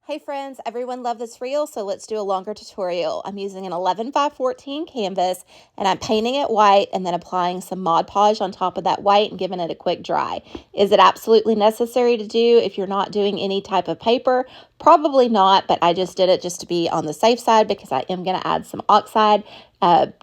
Hey friends, everyone loved this reel, so let's do a longer tutorial. I'm using an 11 by 14 canvas and I'm painting it white and then applying some Mod Podge on top of that white and giving it a quick dry. Is it absolutely necessary to do if you're not doing any type of paper? Probably not, but I just did it just to be on the safe side because I am going to add some oxide,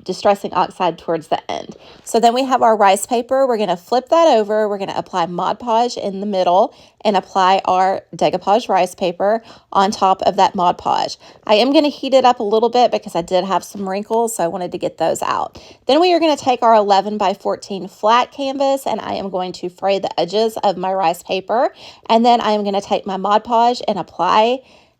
distressing oxide towards the end. So then we have our rice paper. We're going to flip that over. We're going to apply Mod Podge in the middle and apply our decoupage rice paper on top of that Mod Podge. I am going to heat it up a little bit because I did have some wrinkles, so I wanted to get those out. Then we are going to take our 11 by 14 flat canvas and I am going to fray the edges of my rice paper. And then I am going to take my Mod Podge and apply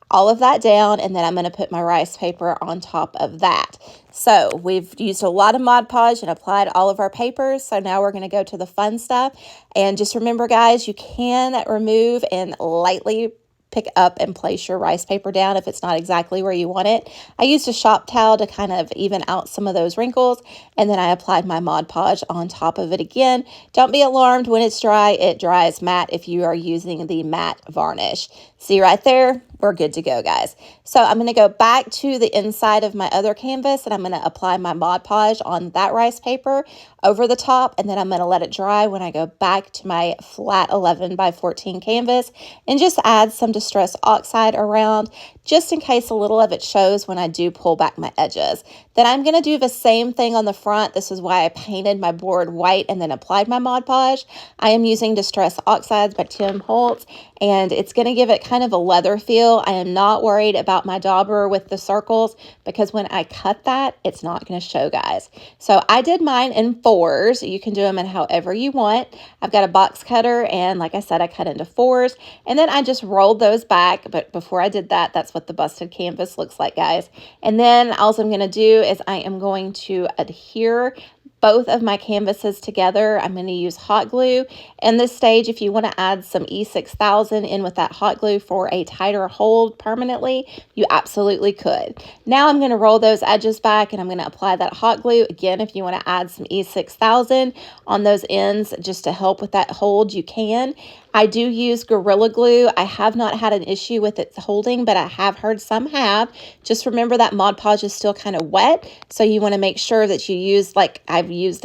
all of that down, and then I'm going to put my rice paper on top of that. So we've used a lot of Mod Podge and applied all of our papers. So now we're going to go to the fun stuff. And just remember, guys, you can remove and lightly pick up and place your rice paper down if it's not exactly where you want it. I used a shop towel to kind of even out some of those wrinkles, and then I applied my Mod Podge on top of it again. Don't be alarmed when it's dry. It dries matte if you are using the matte varnish. See right there? We're good to go, guys. So I'm going to go back to the inside of my other canvas and I'm going to apply my Mod Podge on that rice paper over the top, and then I'm going to let it dry when I go back to my flat 11 by 14 canvas and just add some Distress Oxide around just in case a little of it shows when I do pull back my edges. Then I'm going to do the same thing on the front. This is why I painted my board white and then applied my Mod Podge. I am using Distress Oxides by Tim Holtz, and it's going to give it kind of a leather feel. I am not worried about my dauber with the circles because when I cut that, it's not going to show, guys. So I did mine in 4s. You can do them in however you want. I've got a box cutter, and like I said, I cut into 4s, and then I just rolled those back. But before I did that, that's what the busted canvas looks like, guys. And then all I'm going to do is I am going to adhere both of my canvases together. I'm going to use hot glue. In this stage, if you want to add some E6000 in with that hot glue for a tighter hold permanently, you absolutely could. Now I'm going to roll those edges back and I'm going to apply that hot glue. Again, if you want to add some E6000 on those ends just to help with that hold, you can. I do use Gorilla Glue. I have not had an issue with it holding, but I have heard some have. Just remember that Mod Podge is still kind of wet, so you want to make sure that you use, like I've used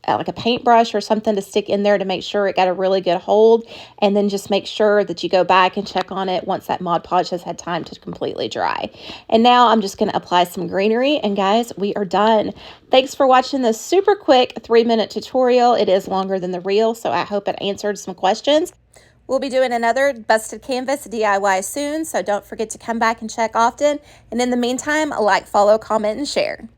like a paintbrush or something to stick in there to make sure it got a really good hold, and then just make sure that you go back and check on it once that Mod Podge has had time to completely dry. And now I'm just going to apply some greenery, and guys, we are done. Thanks for watching this super quick 3-minute tutorial. It is longer than the reel, so I hope it answered some questions. We'll be doing another busted canvas DIY soon, so don't forget to come back and check often. And in the meantime, like, follow, comment, and share.